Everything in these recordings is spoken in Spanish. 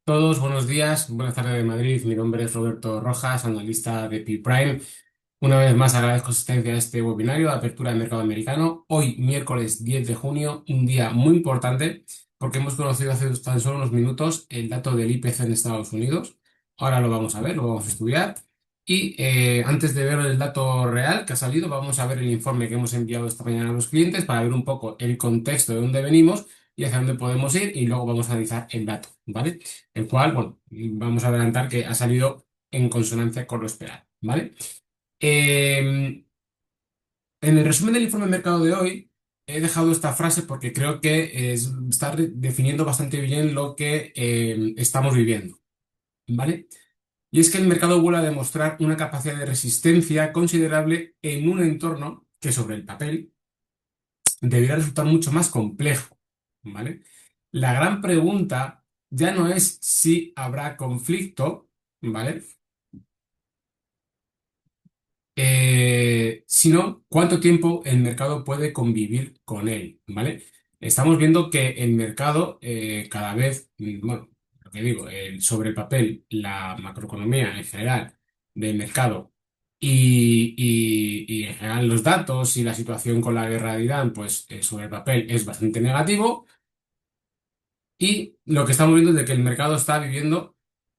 Todos, buenos días, buenas tardes de Madrid. Mi nombre es Roberto Rojas, analista de P-Prime. Una vez más agradezco asistencia a este webinario de apertura del mercado americano. Hoy, miércoles 10 de junio, un día muy importante porque hemos conocido hace tan solo unos minutos el dato del IPC en Estados Unidos. Ahora lo vamos a ver, lo vamos a estudiar. Y antes de ver el dato real que ha salido, vamos a ver el informe que hemos enviado esta mañana a los clientes para ver un poco el contexto de dónde venimos y hacia dónde podemos ir y luego vamos a analizar el dato, ¿vale? El cual, bueno, vamos a adelantar que ha salido en consonancia con lo esperado, ¿vale? Eh, en el resumen del informe de mercado de hoy, he dejado esta frase porque creo que está definiendo bastante bien lo que estamos viviendo, ¿vale? Y es que el mercado vuelve a demostrar una capacidad de resistencia considerable en un entorno que sobre el papel debería resultar mucho más complejo, ¿vale? La gran pregunta ya no es si habrá conflicto, ¿vale? Sino cuánto tiempo el mercado puede convivir con él, ¿vale? Estamos viendo que el mercado cada vez, bueno, lo que digo, sobre el papel, la macroeconomía en general del mercado y en general los datos y la situación con la guerra de Irán, pues sobre el papel es bastante negativo y lo que estamos viendo es de que el mercado está viviendo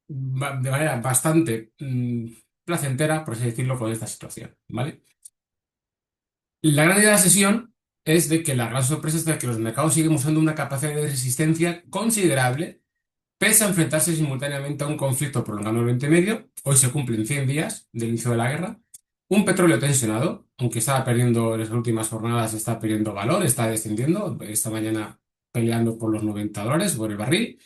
de manera bastante placentera, por así decirlo, con esta situación, ¿vale? La gran idea de la sesión es de que la gran sorpresa es de que los mercados siguen mostrando una capacidad de resistencia considerable, pese a enfrentarse simultáneamente a un conflicto prolongado en Oriente Medio. Hoy se cumplen 100 días del inicio de la guerra. Un petróleo tensionado, aunque estaba perdiendo en las últimas jornadas, está perdiendo valor, está descendiendo. Esta mañana peleando por los $90 por el barril.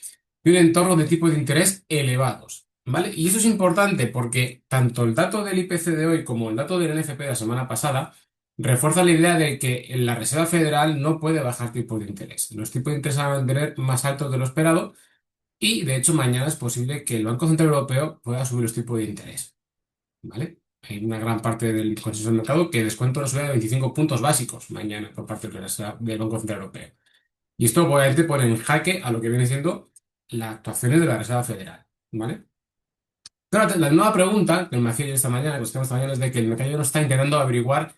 Y un entorno de tipos de interés elevados. ¿Vale? Y eso es importante porque tanto el dato del IPC de hoy como el dato del NFP de la semana pasada refuerza la idea de que la Reserva Federal no puede bajar tipos de interés. Los tipos de interés van a mantener más altos de lo esperado y, de hecho, mañana es posible que el Banco Central Europeo pueda subir los tipos de interés. ¿Vale? Hay una gran parte del consenso del mercado que descuenta una subida de 25 puntos básicos mañana por parte de del Banco Central Europeo. Y esto obviamente pone en jaque a lo que viene siendo las actuaciones de la Reserva Federal. ¿Vale? Pero la nueva pregunta que me hacía yo esta mañana, que nos esta mañana, es de que el mercado no está intentando averiguar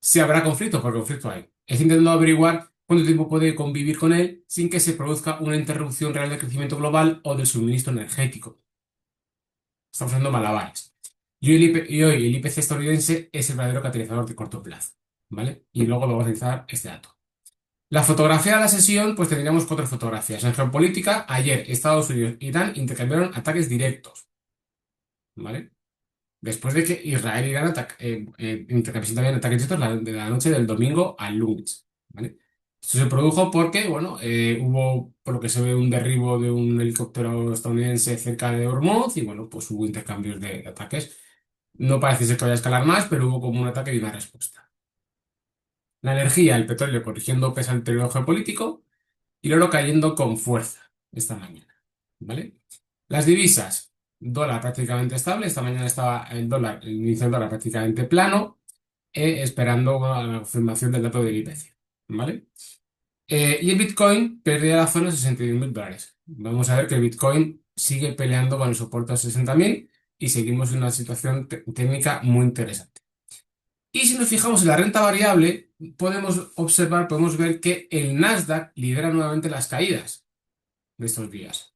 si habrá conflicto, porque conflicto hay. Está intentando averiguar cuánto tiempo puede convivir con él sin que se produzca una interrupción real del crecimiento global o del suministro energético. Estamos haciendo malabares. Y hoy el IPC estadounidense es el verdadero catalizador de corto plazo. ¿Vale? Y luego vamos a analizar este dato. La fotografía de la sesión, pues tendríamos cuatro fotografías. En geopolítica, ayer Estados Unidos e Irán intercambiaron ataques directos. ¿Vale? Después de que Israel e Irán intercambiaron ataques directos de la noche del domingo al lunes. ¿Vale? Esto se produjo porque, bueno, hubo, por lo que se ve, un derribo de un helicóptero estadounidense cerca de Hormuz y, bueno, pues hubo intercambios de ataques. No parece ser que vaya a escalar más, pero hubo como un ataque y una respuesta. La energía, el petróleo corrigiendo pese al deterioro geopolítico y el oro cayendo con fuerza esta mañana. ¿Vale? Las divisas, dólar prácticamente estable. Esta mañana estaba el dólar, el índice del dólar prácticamente plano, esperando la confirmación del dato del IPC. ¿Vale? Y el Bitcoin perdía la zona de $61.000. Vamos a ver que el Bitcoin sigue peleando con el soporte a 60.000 y seguimos en una situación técnica muy interesante. Y si nos fijamos en la renta variable, podemos observar, podemos ver que el Nasdaq lidera nuevamente las caídas de estos días.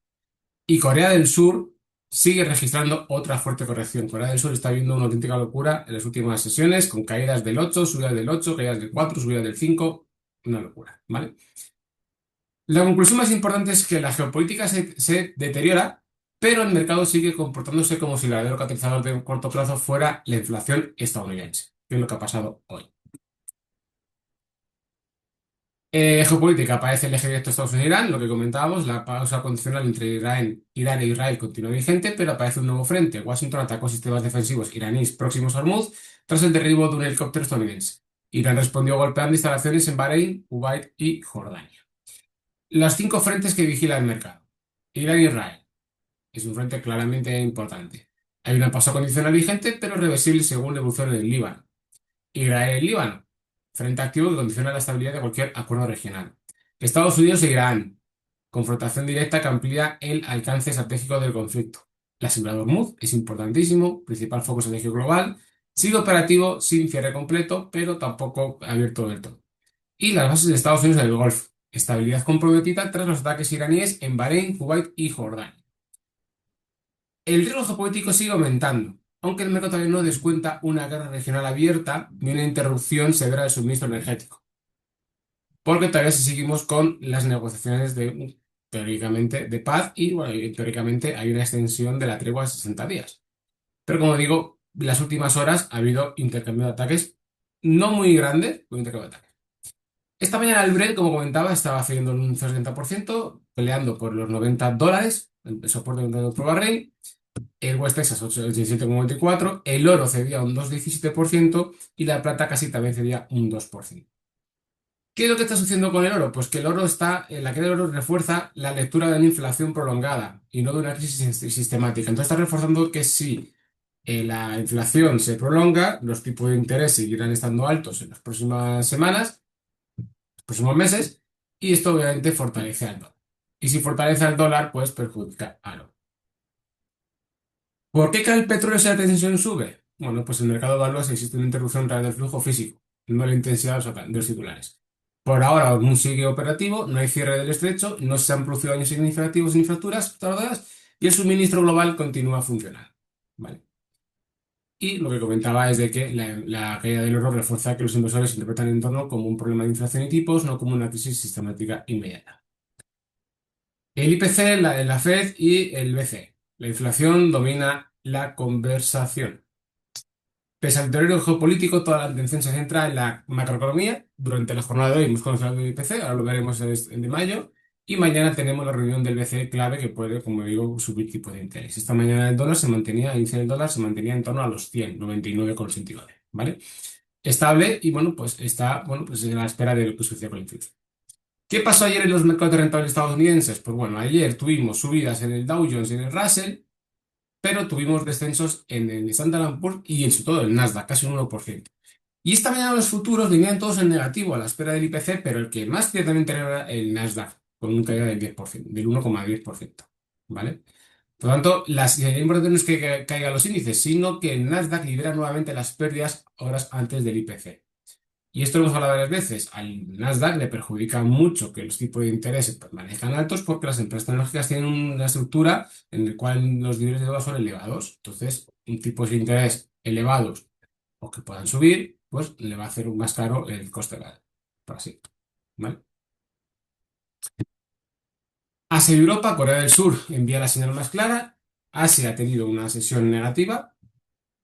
Y Corea del Sur sigue registrando otra fuerte corrección. Corea del Sur está viendo una auténtica locura en las últimas sesiones, con caídas del 8, subidas del 8, caídas del 4, subidas del 5. Una locura, ¿vale? La conclusión más importante es que la geopolítica se deteriora, pero el mercado sigue comportándose como si el verdadero catalizador de corto plazo fuera la inflación estadounidense, que es lo que ha pasado hoy. Geopolítica, aparece el eje directo Estados Unidos-Irán, lo que comentábamos, la pausa condicional entre Irán e Israel continúa vigente, pero aparece un nuevo frente. Washington atacó sistemas defensivos iraníes próximos a Hormuz tras el derribo de un helicóptero estadounidense. Irán respondió golpeando instalaciones en Bahrein, Kuwait y Jordania. Los cinco frentes que vigila el mercado. Irán e Israel. Es un frente claramente importante. Hay una pausa condicional vigente, pero reversible según la evolución en el Líbano. Israel y Líbano, frente activo que condiciona la estabilidad de cualquier acuerdo regional. Estados Unidos e Irán. confrontación directa que amplía el alcance estratégico del conflicto. La asigura de Hormuz es importantísimo, principal foco estratégico global, sigue operativo sin cierre completo, pero tampoco abierto del todo. Y las bases de Estados Unidos en el Golfo, estabilidad comprometida tras los ataques iraníes en Bahrein, Kuwait y Jordania. El riesgo geopolítico sigue aumentando, aunque el mercado todavía no descuenta una guerra regional abierta ni una interrupción severa del suministro energético, porque todavía seguimos con las negociaciones teóricamente, de paz y, bueno, y teóricamente hay una extensión de la tregua a 60 días. Pero como digo, en las últimas horas ha habido intercambio de ataques no muy grandes, pero intercambio de ataques. Esta mañana el Brent, como comentaba, estaba cediendo un 70%, peleando por los $90, el soporte de $90 por barril. El West Texas 87,94, el oro cedía un 2,17% y la plata casi también cedía un 2%. ¿Qué es lo que está sucediendo con el oro? Pues que el oro la caída del oro refuerza la lectura de una inflación prolongada y no de una crisis sistemática. Entonces está reforzando que si la inflación se prolonga, los tipos de interés seguirán estando altos en las próximas semanas, los próximos meses, y esto obviamente fortalece al dólar. Y si fortalece al dólar, pues perjudica al oro. ¿Por qué cae el petróleo si la tensión sube? Bueno, pues el mercado evalúa si existe una interrupción real del flujo físico, no la intensidad de los titulares. Por ahora, aún sigue operativo, no hay cierre del estrecho, no se han producido daños significativos ni fracturas tardadas y el suministro global continúa funcionando. ¿Vale? Y lo que comentaba es de que la caída del oro refuerza que los inversores interpretan el entorno como un problema de inflación y tipos, no como una crisis sistemática inmediata. El IPC, la Fed y el BCE. La inflación domina la conversación. Pese al deterioro geopolítico, toda la atención se centra en la macroeconomía. Durante la jornada de hoy hemos conocido el IPC, ahora lo veremos el de mayo. Y mañana tenemos la reunión del BCE clave que puede, como digo, subir tipo de interés. Esta mañana el dólar se mantenía, el índice del dólar se mantenía en torno a los 100, 99,69, ¿vale? Estable y, bueno, pues está, bueno, pues en la espera de lo que suceda con la inflación. ¿Qué pasó ayer en los mercados de rentables estadounidenses? Pues bueno, ayer tuvimos subidas en el Dow Jones y en el Russell, pero tuvimos descensos en el Standard Poor's y en sobre todo el Nasdaq, casi un 1%. Y esta mañana los futuros venían todos en negativo a la espera del IPC, pero el que más ciertamente era el Nasdaq, con una caída del 10%, del 1,10%. ¿Vale? Por lo tanto, la importante no es que caigan los índices, sino que el Nasdaq libera nuevamente las pérdidas horas antes del IPC. Y esto lo hemos hablado varias veces. Al Nasdaq le perjudica mucho que los tipos de interés permanezcan altos porque las empresas tecnológicas tienen una estructura en la cual los niveles de deuda son elevados. Entonces, un tipo de interés elevados o que puedan subir, pues le va a hacer más caro el coste de la deuda. Por así, ¿vale? Asia y Europa, Corea del Sur envía la señal más clara. Asia ha tenido una sesión negativa.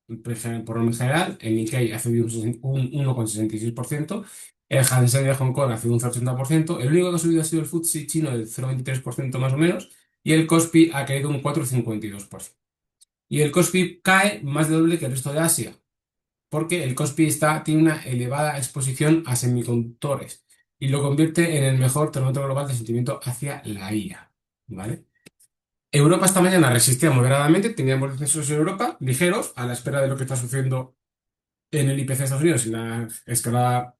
Por lo general, el Nikkei ha cedido un 1,66%, el Hang Seng de Hong Kong ha cedido un 0,80%, el único que ha subido ha sido el FTSE chino del 0,23% más o menos, y el Kospi ha caído un 4,52%. Y el Kospi cae más de doble que el resto de Asia, porque el Kospi tiene una elevada exposición a semiconductores y lo convierte en el mejor termómetro global de sentimiento hacia la IA. ¿Vale? Europa esta mañana resistía moderadamente, teníamos descensos en Europa ligeros a la espera de lo que está sucediendo en el IPC de Estados Unidos y la escalada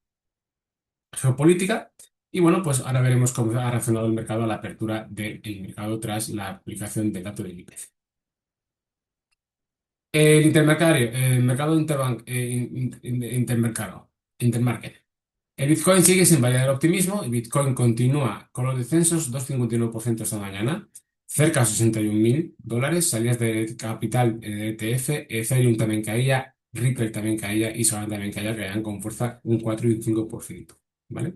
geopolítica. Y bueno, pues ahora veremos cómo ha reaccionado el mercado a la apertura del mercado tras la aplicación del dato del IPC. El mercado intermarket. El Bitcoin sigue sin variar el optimismo. El Bitcoin continúa con los descensos, 2,51% esta mañana, cerca de $61.000. Salidas de capital en el ETF, Ethereum también caía, Ripple también caía y Solana también caía, caían con fuerza un 4 y un 5%. ¿Vale?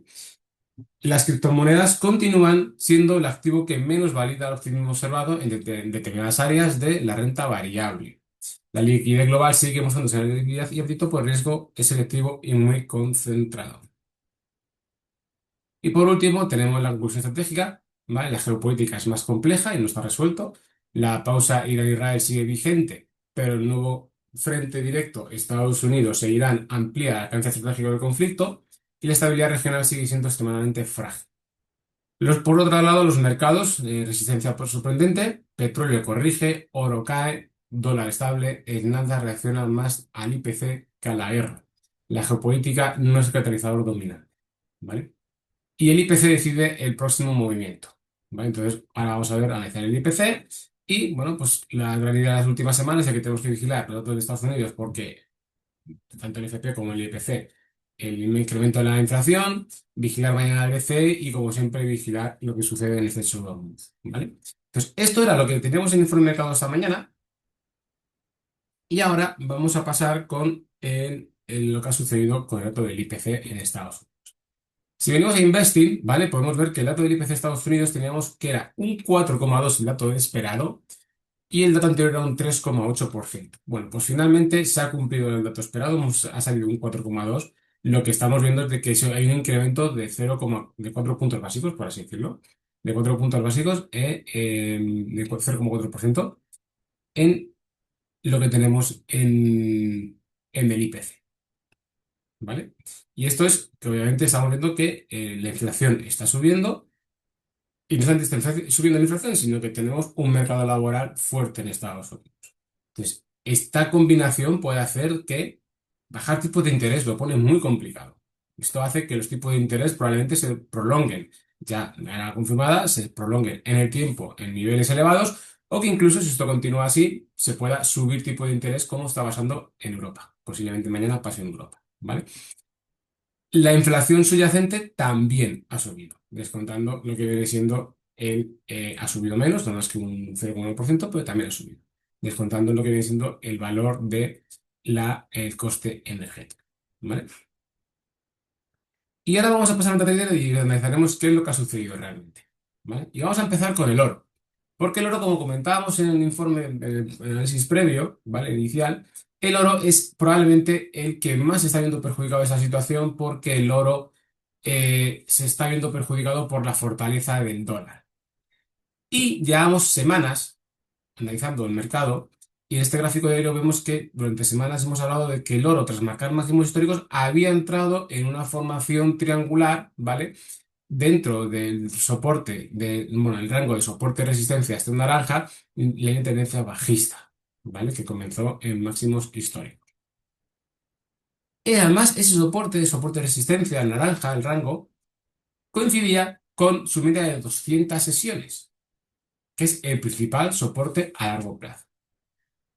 Las criptomonedas continúan siendo el activo que menos valida el optimismo observado en determinadas áreas de la renta variable. La liquidez global sigue mostrándose en la liquidez y apetito por riesgo es selectivo y muy concentrado. Y por último, tenemos la conclusión estratégica, ¿vale? La geopolítica es más compleja y no está resuelto. La pausa Irán-Israel sigue vigente, pero el nuevo frente directo Estados Unidos e Irán amplía el alcance estratégico del conflicto y la estabilidad regional sigue siendo extremadamente frágil. Por otro lado, los mercados, resistencia sorprendente, petróleo corrige, oro cae, dólar estable, el Nasdaq reacciona más al IPC que a la guerra. La geopolítica no es el catalizador dominante, ¿vale? Y el IPC decide el próximo movimiento. ¿vale? Entonces, ahora vamos a ver, analizar el IPC y, bueno, pues la realidad de las últimas semanas es que tenemos que vigilar los datos de Estados Unidos porque tanto el IFP como el IPC, el incremento de la inflación, vigilar mañana el BCE y, como siempre, vigilar lo que sucede en este show, ¿vale? Entonces, esto era lo que teníamos en el informe de mercado esta mañana y ahora vamos a pasar con lo que ha sucedido con el dato del IPC en Estados Unidos. Si venimos a Investing, ¿vale? Podemos ver que el dato del IPC de Estados Unidos teníamos que era un 4,2 el dato esperado y el dato anterior era un 3,8%. Bueno, pues finalmente se ha cumplido el dato esperado, ha salido un 4,2. Lo que estamos viendo es de que hay un incremento de 4 puntos básicos, por así decirlo, de 4 puntos básicos, de 0,4% en lo que tenemos en el IPC, ¿vale? Y esto es que obviamente estamos viendo que la inflación está subiendo. Y no solamente está subiendo la inflación, sino que tenemos un mercado laboral fuerte en Estados Unidos. Entonces, esta combinación puede hacer que bajar tipos de interés lo pone muy complicado. Esto hace que los tipos de interés probablemente se prolonguen, ya de manera confirmada, se prolonguen en el tiempo en niveles elevados, o que incluso, si esto continúa así, se pueda subir tipo de interés como está pasando en Europa. Posiblemente mañana pase en Europa, ¿vale? La inflación subyacente también ha subido, descontando lo que viene siendo ha subido menos, no más que un 0,1%, pero también ha subido, descontando lo que viene siendo el valor de el coste energético, ¿vale? Y ahora vamos a pasar a otra idea y analizaremos qué es lo que ha sucedido realmente, ¿vale? Y vamos a empezar con el oro, porque el oro, como comentábamos en el informe, en el análisis previo, ¿vale? Inicial, el oro es probablemente el que más se está viendo perjudicado de esa situación porque el oro se está viendo perjudicado por la fortaleza del dólar. Y llevamos semanas analizando el mercado y en este gráfico de oro vemos que durante semanas hemos hablado de que el oro, tras marcar máximos históricos, había entrado en una formación triangular, ¿vale? Dentro del soporte, bueno, el rango de soporte y resistencia este naranja, línea de tendencia bajista, ¿vale? Que comenzó en máximos históricos. Y además, ese soporte de resistencia, el naranja, el rango, coincidía con su media de 200 sesiones, que es el principal soporte a largo plazo.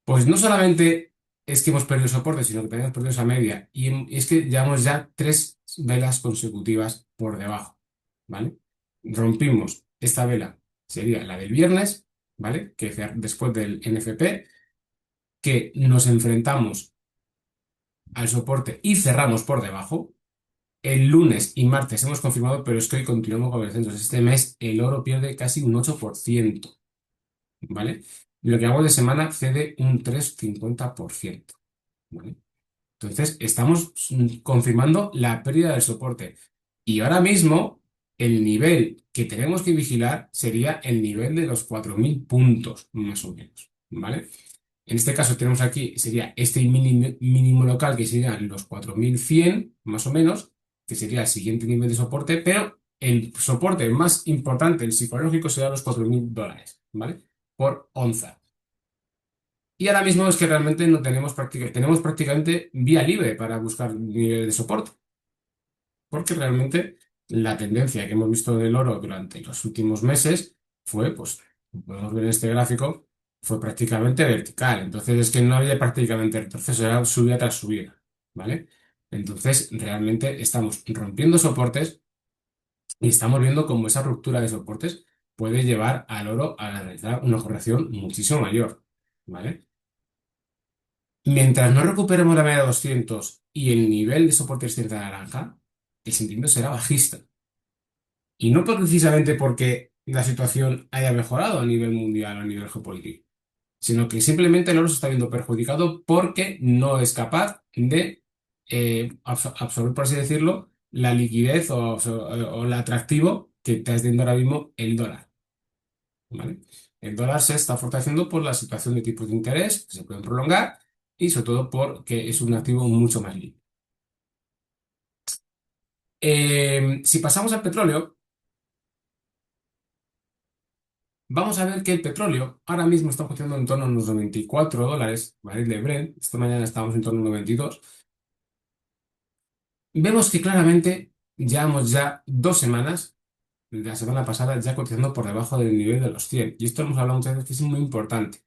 Pues no solamente es que hemos perdido soporte, sino que también hemos perdido esa media. Y es que llevamos ya 3 velas consecutivas por debajo, ¿vale? Rompimos esta vela, sería la del viernes, ¿vale? Que después del NFP, que nos enfrentamos al soporte y cerramos por debajo. El lunes y martes hemos confirmado, pero es que hoy continuamos con descensos. Este mes el oro pierde casi un 8%, ¿vale? Y lo que hago de semana cede un 3,50%, ¿vale? Entonces, estamos confirmando la pérdida del soporte. Y ahora mismo, el nivel que tenemos que vigilar sería el nivel de los 4.000 puntos, más o menos, ¿vale? En este caso tenemos aquí, sería este mínimo local, que serían los 4.100 más o menos, que sería el siguiente nivel de soporte, pero el soporte más importante, el psicológico, sería los $4.000, ¿vale? Por onza. Y ahora mismo es que realmente no tenemos prácticamente vía libre para buscar niveles de soporte, porque realmente la tendencia que hemos visto del oro durante los últimos meses fue, pues, como podemos ver en este gráfico, fue prácticamente vertical. Entonces es que no había prácticamente retroceso, era subida tras subida, ¿vale? Entonces realmente estamos rompiendo soportes y estamos viendo cómo esa ruptura de soportes puede llevar al oro a realizar una corrección muchísimo mayor, ¿vale? Mientras no recuperemos la media de 200 y el nivel de soporte de naranja, el sentimiento será bajista. Y no precisamente porque la situación haya mejorado a nivel mundial o a nivel geopolítico, sino que simplemente el oro se está viendo perjudicado porque no es capaz de absorber, por así decirlo, la liquidez o el atractivo que está teniendo ahora mismo el dólar, ¿vale? El dólar se está fortaleciendo por la situación de tipos de interés que se pueden prolongar y sobre todo porque es un activo mucho más líquido. Si pasamos al petróleo, vamos a ver que el petróleo ahora mismo está cotizando en torno a unos $94, barril de Brent. Esta mañana estábamos en torno a 92. Vemos que claramente llevamos ya 2 semanas de la semana pasada ya cotizando por debajo del nivel de los 100. Y esto hemos hablado muchas veces que es muy importante.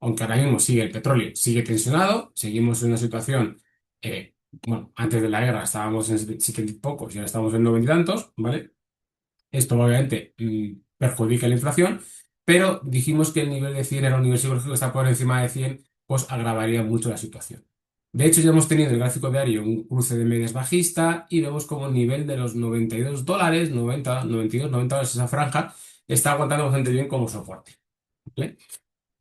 Aunque ahora mismo sigue el petróleo, sigue tensionado, seguimos en una situación, bueno, antes de la guerra estábamos en 70 y pocos y ahora estamos en 90 y tantos, ¿vale? Esto obviamente perjudica la inflación, pero dijimos que el nivel de 100 era un nivel psicológico que está por encima de 100, pues agravaría mucho la situación. De hecho, ya hemos tenido en el gráfico diario un cruce de medias bajista y vemos como el nivel de los $92, 90, 92, $90, esa franja, está aguantando bastante bien como soporte. ¿Vale?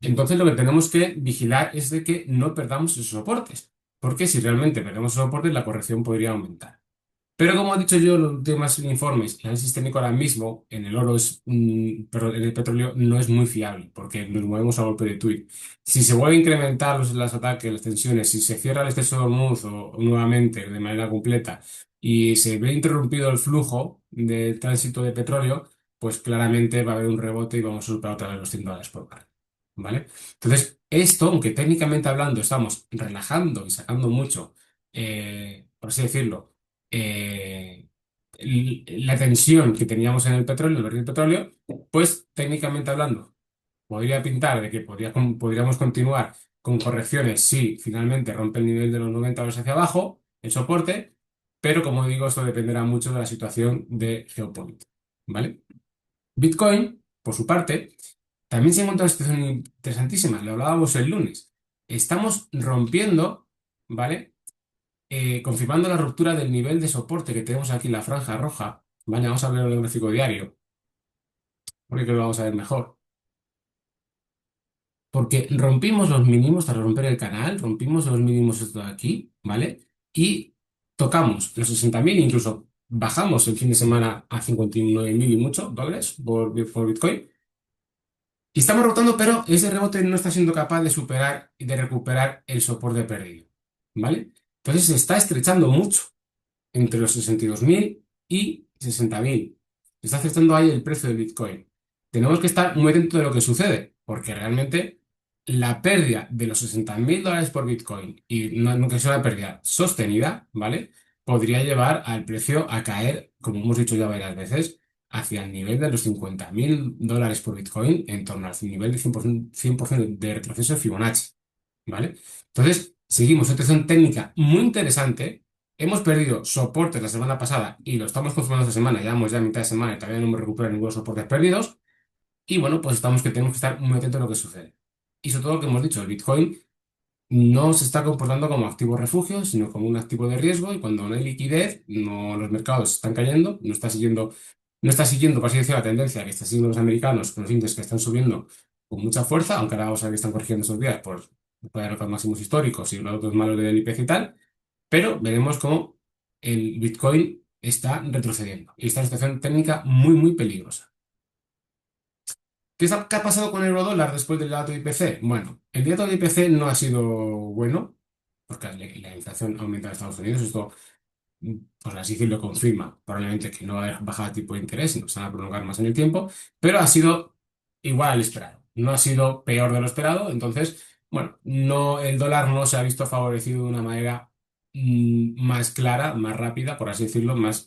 Entonces, lo que tenemos que vigilar es de que no perdamos esos soportes, porque si realmente perdemos esos soportes, la corrección podría aumentar. Pero como he dicho yo en los últimos informes, el análisis técnico ahora mismo en el oro es, perdón, en el petróleo no es muy fiable porque nos movemos a golpe de tuit. Si se vuelven a incrementar los ataques, las tensiones, si se cierra el exceso de Hormuz o nuevamente de manera completa y se ve interrumpido el flujo de tránsito de petróleo, pues claramente va a haber un rebote y vamos a superar otra vez los $100 por barril. ¿Vale? Entonces, esto, aunque técnicamente hablando estamos relajando y sacando mucho, por así decirlo, eh, la tensión que teníamos en el petróleo, el barril de petróleo, pues técnicamente hablando, podría pintar de que podríamos continuar con correcciones si finalmente rompe el nivel de los 90 dólares hacia abajo, el soporte, pero como digo, esto dependerá mucho de la situación de geopolítica, ¿vale? Bitcoin, por su parte, también se encuentra en una situación interesantísima, lo hablábamos el lunes. Estamos rompiendo, ¿vale? Confirmando la ruptura del nivel de soporte que tenemos aquí en la franja roja, ¿vale? Vamos a ver el gráfico diario, porque creo que lo vamos a ver mejor. Porque rompimos los mínimos tras romper el canal, rompimos los mínimos esto de aquí, ¿vale? Y tocamos los 60.000, incluso bajamos el fin de semana a 59.000 y mucho dólares por Bitcoin. Y estamos rotando, pero ese rebote no está siendo capaz de superar y de recuperar el soporte perdido, ¿vale? Entonces se está estrechando mucho entre los 62.000 y 60.000. Está acertando ahí el precio del Bitcoin. Tenemos que estar muy atentos de lo que sucede, porque realmente la pérdida de los $60.000 por Bitcoin, y no que sea una pérdida sostenida, ¿vale? Podría llevar al precio a caer, como hemos dicho ya varias veces, hacia el nivel de los $50.000 por Bitcoin, en torno al nivel de 100% de retroceso de Fibonacci, ¿vale? Entonces, seguimos una situación técnica muy interesante. Hemos perdido soportes la semana pasada y lo estamos confirmando esta semana. Llevamos ya mitad de semana y todavía no hemos recuperado ningunos soportes perdidos. Y bueno, pues tenemos que estar muy atentos a lo que sucede. Y sobre todo lo que hemos dicho, el Bitcoin no se está comportando como activo refugio, sino como un activo de riesgo. Y cuando no hay liquidez, los mercados están cayendo, no está siguiendo, por así decirlo, la tendencia que están siguiendo los americanos con los índices que están subiendo con mucha fuerza, aunque ahora vamos a ver que están corrigiendo esos días por los máximos históricos y los otros malos del IPC y tal, pero veremos cómo el Bitcoin está retrocediendo y está en una situación técnica muy, muy peligrosa. ¿Qué ha pasado con el eurodólar después del dato de IPC? Bueno, el dato de IPC no ha sido bueno, porque la inflación ha aumentado en Estados Unidos. Esto, pues así que lo confirma. Probablemente que no va a bajar el tipo de interés, sino que se van a prolongar más en el tiempo, pero ha sido igual al esperado. No ha sido peor de lo esperado. Entonces, bueno, no, el dólar no se ha visto favorecido de una manera más clara, más rápida, por así decirlo, más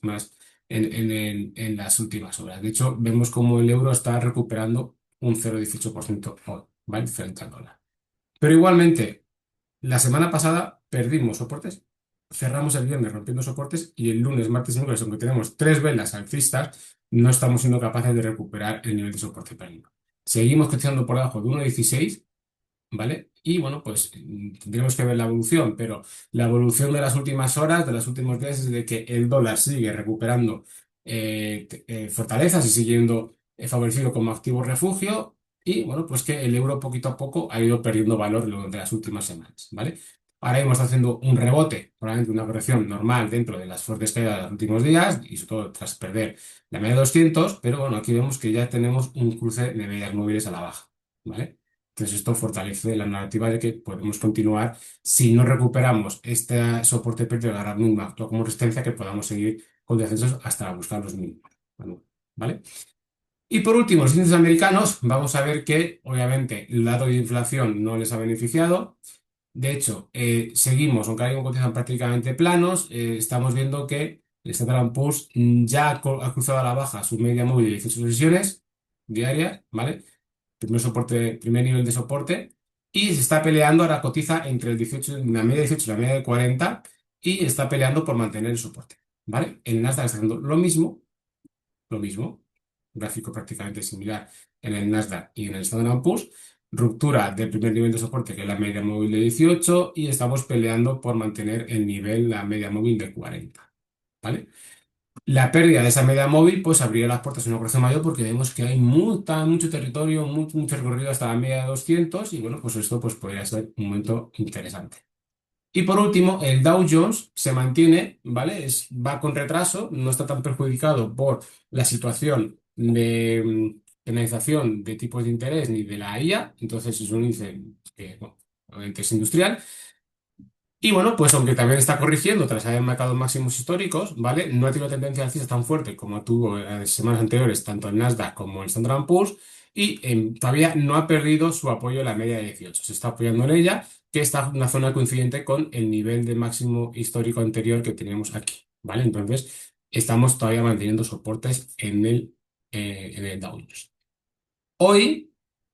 en las últimas horas. De hecho, vemos como el euro está recuperando un 0,18% hoy, ¿vale? Frente al dólar. Pero igualmente, la semana pasada perdimos soportes, cerramos el viernes rompiendo soportes y el lunes, martes y miércoles, aunque tenemos tres velas alcistas, no estamos siendo capaces de recuperar el nivel de soporte perdido. Seguimos cotizando por debajo de 1,16, ¿vale? Y bueno, pues tendremos que ver la evolución, pero la evolución de las últimas horas, de los últimos días, es de que el dólar sigue recuperando fortalezas y siguiendo favorecido como activo refugio, y bueno, pues que el euro poquito a poco ha ido perdiendo valor durante las últimas semanas, ¿vale? Ahora mismo está haciendo un rebote, probablemente una corrección normal dentro de las fuertes caídas de los últimos días, y sobre todo tras perder la media de 200, pero bueno, aquí vemos que ya tenemos un cruce de medias móviles a la baja, ¿vale? Entonces esto fortalece la narrativa de que podemos continuar si no recuperamos este soporte perdido de la mínima actúa como resistencia, que podamos seguir con descensos hasta buscar los mínimos. ¿Vale? Y por último, los índices americanos, vamos a ver que obviamente el dato de inflación no les ha beneficiado. De hecho, seguimos, aunque hay un cotizan prácticamente planos, estamos viendo que El Standard Poor's ya ha cruzado a la baja su media móvil de 18 sesiones diarias, ¿vale? Primer soporte, primer nivel de soporte, y se está peleando, ahora cotiza entre el 18, la media de 18 y la media de 40, y está peleando por mantener el soporte, ¿vale? El Nasdaq está haciendo lo mismo, gráfico prácticamente similar en el Nasdaq y en el Standard Poor's, ruptura del primer nivel de soporte, que es la media móvil de 18, y estamos peleando por mantener el nivel, la media móvil de 40, ¿vale? La pérdida de esa media móvil pues abriría las puertas a una corrección mayor porque vemos que hay mucho territorio, mucho recorrido hasta la media de 200, y bueno, pues esto pues podría ser un momento interesante. Y por último, el Dow Jones se mantiene, ¿vale? Va con retraso, no está tan perjudicado por la situación de penalización de tipos de interés ni de la IA, entonces es un índice que, bueno, obviamente es industrial. Y bueno, pues aunque también está corrigiendo tras haber marcado máximos históricos, ¿vale? No ha tenido tendencia alcista tan fuerte como tuvo en las semanas anteriores, tanto el Nasdaq como el Standard Poor's, y todavía no ha perdido su apoyo en la media de 18. Se está apoyando en ella, que está en una zona coincidente con el nivel de máximo histórico anterior que teníamos aquí, ¿vale? Entonces, estamos todavía manteniendo soportes en el Dow Jones. Hoy,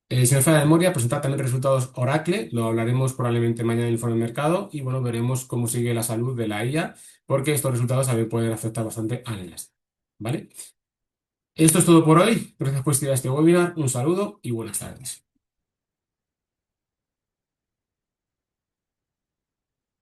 si me falla la memoria, presentar también resultados Oracle, lo hablaremos probablemente mañana en el Informe de Mercado, y bueno, veremos cómo sigue la salud de la IA, porque estos resultados también pueden afectar bastante al Nasdaq, ¿vale? Esto es todo por hoy. Gracias por estar en este webinar, un saludo y buenas tardes.